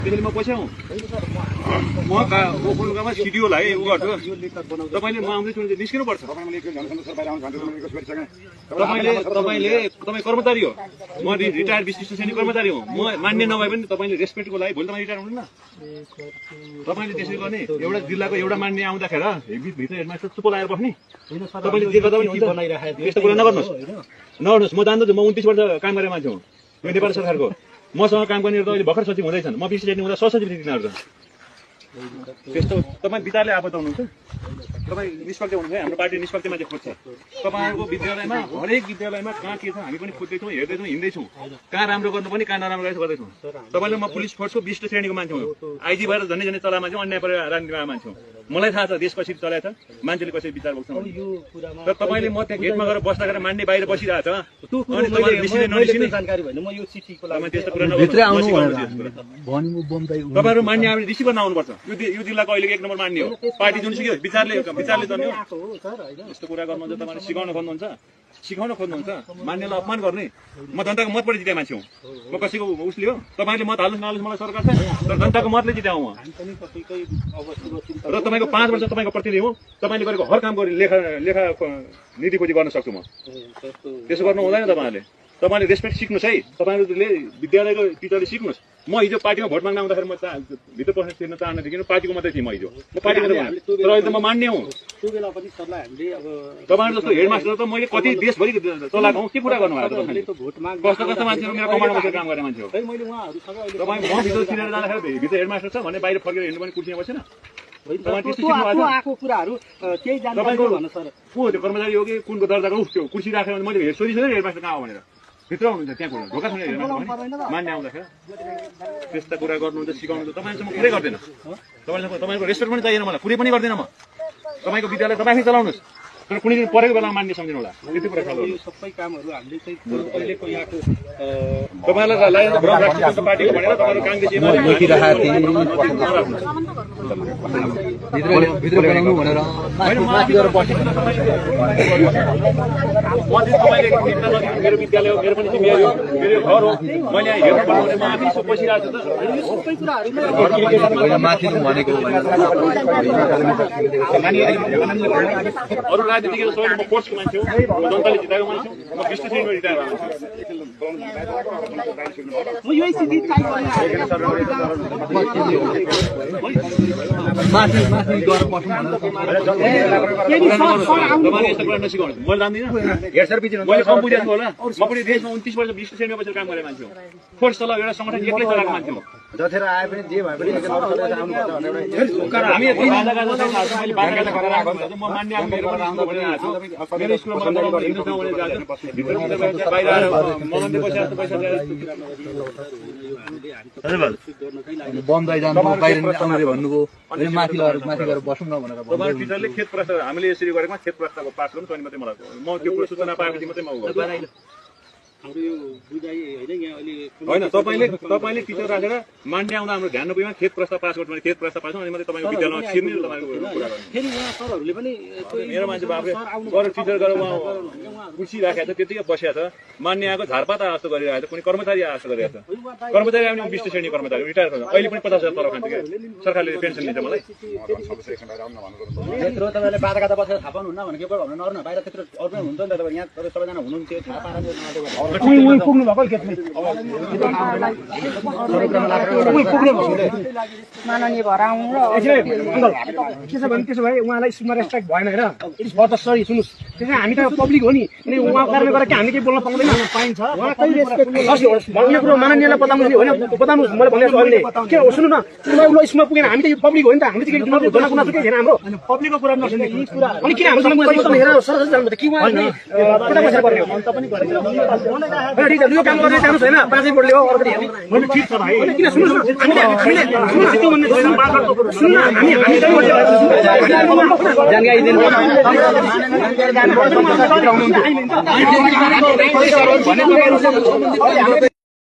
त्यसैले म पैसा हूँ म कोलकातामा सिडिओलाई उ गर्छु तपाईले म आउँदैछु भने निस्किनु पर्छ तपाईँ कर्मचारी हो म रिटायर्ड विशिष्ट श्रेणी कर्मचारी हो म मान्य नभए पनि तपाईले रेस्पेक्टको लागि भोलि तपाईँ रिटायर हुनुहुन्न तपाईले त्यसै गर्ने एउटा जिल्लाको एउटा मान्य आउँदाखेरि भित्र हेडमास्टर चुप लगाएर बस्ने तपाईले जे गर्दा पनि त्यस्तो कुरा नगर्नुहोस् म जान्दछु म 29 वर्ष काम गर्ने मान्छे हुँ यो नेपाल सरकारको मसँग काम गर्नेहरू त अहिले भर्खर सचिव हुँदैछन् म विशेष हुँदा सहसचिव तिनीहरू छन् त्यस्तो तपाईँ विचारले आबद्ध हुनुहुन्छ तपाईँ निष्पक्ष हुनुहुन्छ हाम्रो पार्टी निष्पक्ष मान्छे खोज्छ तपाईँहरूको विद्यालयमा हरेक विद्यालयमा कहाँ के छ हामी पनि खोज्दैछौँ हेर्दैछौँ हिँड्दैछौँ कहाँ राम्रो गर्नुपर्ने कहाँ नराम्रो गर्दैछौँ तपाईँले म पुलिस फोर्सको 20 श्रेणीको मान्छे हो आइजी भएर झन्डै झन्डै चला मान्छे अन्याय परेर राजनीतिमा मान्छे हो मलाई थाहा छ देश कसरी चलाएको छ मान्छेले कसरी विचार गर्छ तर तपाईँले म त्यहाँ गेटमा गएर बस्दाखेरि मान्ने बाहिर बसिरहेको छ अनि तपाईँले निस्किने ननिस्किने जानकारी भएन म यो चिठीको लागि त्यस्तो कुरा तपाईँहरू मान्ने आएर रिसिभ गर्न आउनुपर्छ यो जिल्लाको अहिलेको 1 नम्बर मान्ने हो पार्टी जुन सिक्यो विचारले चल्ने हो यस्तो कुरा गर्नुहुन्छ तपाईँले सिकाउन खोज्नुहुन्छ मान्यलाई अपमान गर्ने म जनताको मतबाट जिते मान्छे हुँ म कसैको उसले हो तपाईँले मत हाल्नुहोस् नहाल्नुहोस् मलाई सरकार छ तर जनताको मतले जिताउँ म र तपाईँको 5 वर्ष तपाईँको प्रतिनिधि हो तपाईँले गरेको हर काम गरी लेखा नीति खोजी गर्न सक्छु म त्यसो गर्नु हुँदैन तपाईँले रेस्पेक्ट सिक्नुहोस् है तपाईँहरूले विद्यालयको टिचरले सिक्नुहोस् म हिजो पार्टीमा भोट माग्न आउँदाखेरि म भित्र पस्न छिर्न चाहन्न थिएँ पार्टीको मात्रै थिएँ म हिजो म पार्टीको तर अहिले त म मान्ने हुँ तपाईँहरू जस्तो हेडमास्टर त मैले कति देशभरि चलाएको हौँ के कुरा गर्नुभएको कस्तो कस्तो मान्छेहरू मेरो कमान्डमा बसेर काम गर्ने मान्छे हो तपाईँ म भित्र छिरेर जाँदाखेरि भित्र हेडमास्टर छ भने बाहिर फर्केर हिँड्नु पनि कुर्सीमा बसेन को त्यो कर्मचारी हो कि कुनको दर्जाको त्यो कुर्सी राखेर मैले सोधिसकेँ हेडमास्टर कहाँ हो भनेर भित्र हुनुहुन्छ त्यहाँ कुरा ढोका छैन मान्ने आउँदाखेरि त्यस्ता कुरा गर्नुहुन्छ सिकाउनुहुन्छ तपाईँसँग कुरै गर्दैन तपाईँको रेस्पेक्ट पनि चाहिएन मलाई कुरै पनि गर्दैन म तपाईँको विद्यालय तपाईँ चलाउनुहोस् तर कुनै दिन परेको बेलामा मान्ने सम्झिनु होला त्यति कुरा खालको सबै कामहरू हामीले चाहिँ अहिलेको यहाँको तपाईँलाई पार्टीको भनेर तपाईँहरू काङ्ग्रेस मेरो विद्यालय हो मेरो पनि जिम्मेवारी हो मेरो घर हो मैले यहाँ हेर्नु पर्ने म आफै बसिरहेको छु अरू राजनीतिक सबैले म कोर्सको मान्छे हो जनताले जिताएको मान्छे हो म 20 श्रेणीमा रिटायर भएको मैले कम बुझेको होला म पनि देशमा 29 वर्ष 20 श्रेणीमा बसेर काम गर्ने मान्छे हो फोर्स चलाउ एउटा संगठन एक्लै चलाएको मान्छे हो जथेर आए पनि जे भए पनि हामी म मान्ने मेरो बन्दै जानु बाहिर आउने भन्नुभयो माथि गएर बसौँ न भनेर टिचरले खेत प्रस्ताव हामीले यसरी गरेकोमा खेत प्रस्तावको पास गर्नु अनि मात्रै मलाई म त्यो सूचना पाएपछि मात्रै म होइन तपाईँले टिचर राखेर मान्ने आउँदा हाम्रो ध्यान नपुग्यो खेत प्रस्ताव पास गर्नु भने खेत प्रस्ताव पास अनि मात्रै तपाईँको विद्यालयमा छिर्ने तपाईँको कुरा गर्नु मेरो मान्छे बाबुले गएर टिचर गरेर उहाँ कुर्सी राखेको छ त्यतिकै बसेको छ मान्ने आएको झारपात जस्तो गरिरहेको छ कुनै कर्मचारी जस्तो गरिरहेको छ कर्मचारी आउने 20 श्रेणी कर्मचारी रिटायर गर्छ अहिले पनि 50,000 तलब खान्छ क्या सरकारले पेन्सन दिन्छ मलाई त्यत्रो तपाईँले बाटाघाटा बसेर थाहा पाउनुहुन्न भने के भयो भन्नु नर्न बाहिर त्यत्रो अरू नै हुन्छ नि त तपाईँ यहाँ सबैजना हुनुहुन्थ्यो थाहा पाएर पुग्नु भएको माननीय भएर आउनु त्यसो भए उहाँलाई स्कुलमा रेस्पेक्ट भएन हेर सरी सुन्नुहोस् त्यसमा हामी त पब्लिक हो नि उहाँ कारणले गर्दा हामी केही बोल्न पाउँदैन पाइन्छ भन्ने कुरो माननीयलाई बताउनु होइन बताउनुहोस् मैले भनेको अहिले के हो सुन्नु न उसलाई स्कुलमा पुगेन हामी त यो पब्लिक हो नि त हामी चाहिँ जनाकुना चाहिँ छैन हाम्रो पब्लिकको कुरा नसुन्ने यी कुरा अनि किन हाम्रो हेर सरसरी जानु कि उहाँ कता बसेर गर्ने हो यो काम गर्ने जानुहोस् होइन 5 बोर्डले हो अरूले मैले ठीक छ भाइ किन सुन्नुहोस् हामीले सुन्नु हामी जानकारी दिनु